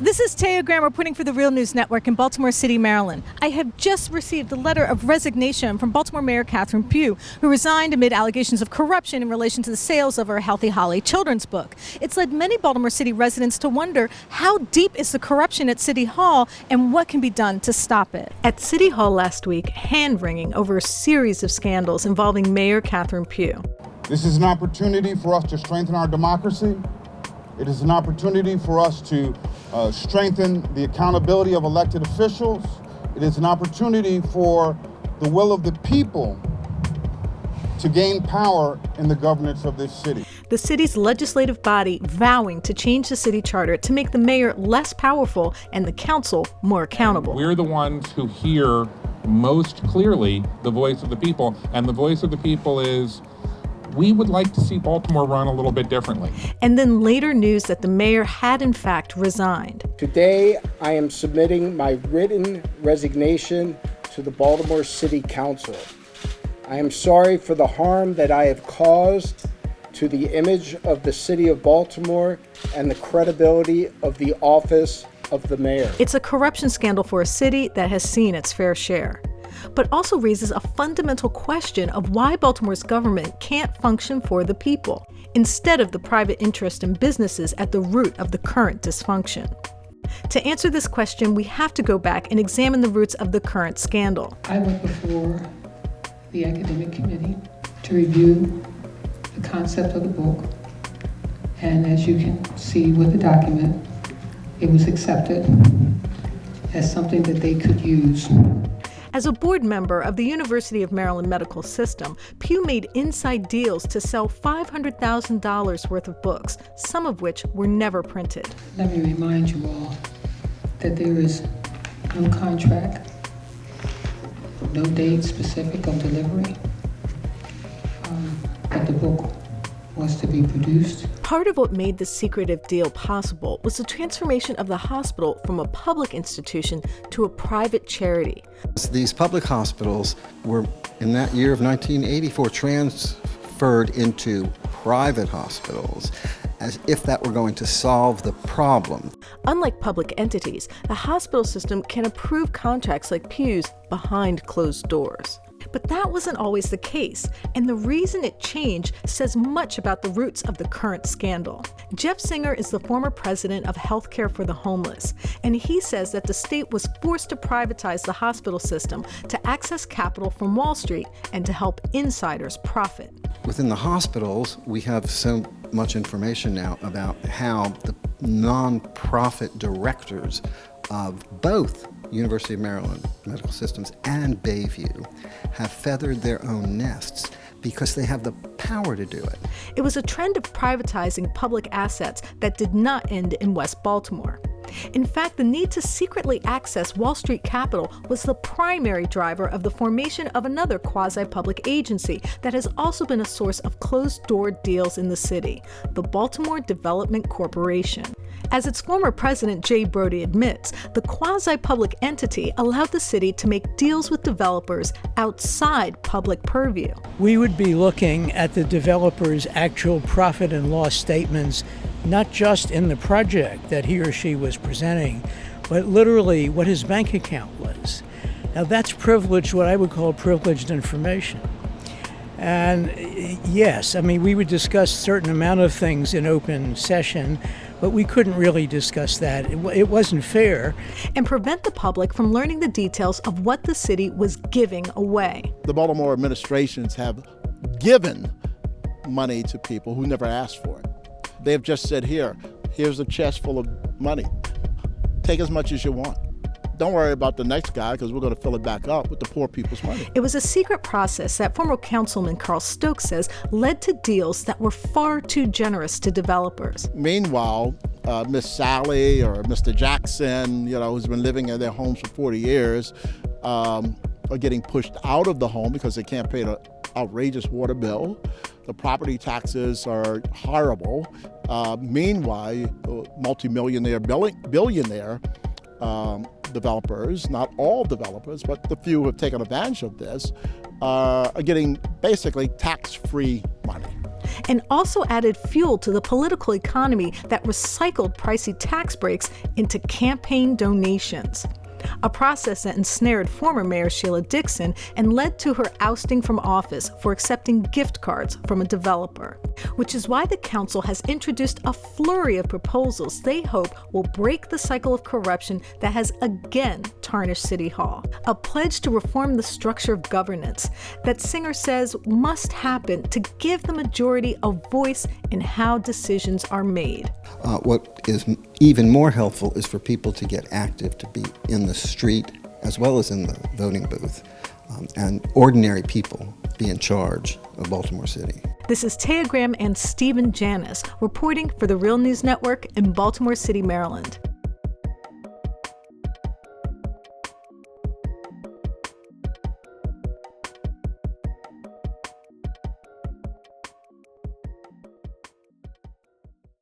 This is Taya Graham reporting for the Real News Network in Baltimore City, Maryland. I have just received a letter of resignation from Baltimore Mayor Catherine Pugh, who resigned amid allegations of corruption in relation to the sales of her Healthy Holly children's book. It's led many Baltimore City residents to wonder how deep is the corruption at City Hall and what can be done to stop it. At City Hall last week, hand-wringing over a series of scandals involving Mayor Catherine Pugh. This is an opportunity for us to strengthen our democracy. It is an opportunity for us to strengthen the accountability of elected officials. It is an opportunity for the will of the people to gain power in the governance of this city. The city's legislative body vowing to change the city charter to make the mayor less powerful and the council more accountable. We're the ones who hear most clearly the voice of the people, and the voice of the people is, we would like to see Baltimore run a little bit differently. And then later news that the mayor had in fact resigned. Today, I am submitting my written resignation to the Baltimore City Council. I am sorry for the harm that I have caused to the image of the city of Baltimore and the credibility of the office of the mayor. It's a corruption scandal for a city that has seen its fair share, but also raises a fundamental question of why Baltimore's government can't function for the people, instead of the private interest and businesses at the root of the current dysfunction. To answer this question, we have to go back and examine the roots of the current scandal. I went before the academic committee to review the concept of the book, and as you can see with the document, it was accepted as something that they could use. As a board member of the University of Maryland Medical System, Pugh made inside deals to sell $500,000 worth of books, some of which were never printed. Let me remind you all that there is no contract, no date specific of delivery, that the book was to be produced. Part of what made this secretive deal possible was the transformation of the hospital from a public institution to a private charity. These public hospitals were, in that year of 1984, transferred into private hospitals as if that were going to solve the problem. Unlike public entities, the hospital system can approve contracts like Pugh's behind closed doors. But that wasn't always the case, and the reason it changed says much about the roots of the current scandal. Jeff Singer is the former president of Healthcare for the Homeless, and he says that the state was forced to privatize the hospital system to access capital from Wall Street and to help insiders profit. Within the hospitals, we have so much information now about how the nonprofit directors of both University of Maryland Medical Systems and Bayview have feathered their own nests because they have the power to do it. It was a trend of privatizing public assets that did not end in West Baltimore. In fact, the need to secretly access Wall Street capital was the primary driver of the formation of another quasi-public agency that has also been a source of closed-door deals in the city, the Baltimore Development Corporation. As its former president, Jay Brody, admits, the quasi-public entity allowed the city to make deals with developers outside public purview. We would be looking at the developer's actual profit and loss statements, not just in the project that he or she was presenting, but literally what his bank account was. Now that's privileged, what I would call privileged information. And yes, I mean, we would discuss a certain amount of things in open session, but we couldn't really discuss that. It wasn't fair. And prevent the public from learning the details of what the city was giving away. The Baltimore administrations have given money to people who never asked for it. They've just said, here's a chest full of money. Take as much as you want. Don't worry about the next guy because we're going to fill it back up with the poor people's money. It was a secret process that former councilman Carl Stokes says led to deals that were far too generous to developers. Meanwhile, Miss Sally or Mr. Jackson, who's been living in their homes for 40 years, are getting pushed out of the home because they can't pay the outrageous water bill. The property taxes are horrible. Meanwhile, multimillionaire, billionaire developers, not all developers, but the few who have taken advantage of this, are getting basically tax-free money. and also added fuel to the political economy that recycled pricey tax breaks into campaign donations. A process that ensnared former Mayor Sheila Dixon and led to her ousting from office for accepting gift cards from a developer, which is why the council has introduced a flurry of proposals they hope will break the cycle of corruption that has again tarnished City Hall. A pledge to reform the structure of governance that Singer says must happen to give the majority a voice in how decisions are made. What is even more helpful is for people to get active, to be in the street as well as in the voting booth, and ordinary people be in charge of Baltimore City. This is Taya Graham and Stephen Janis reporting for the Real News Network in Baltimore City, Maryland.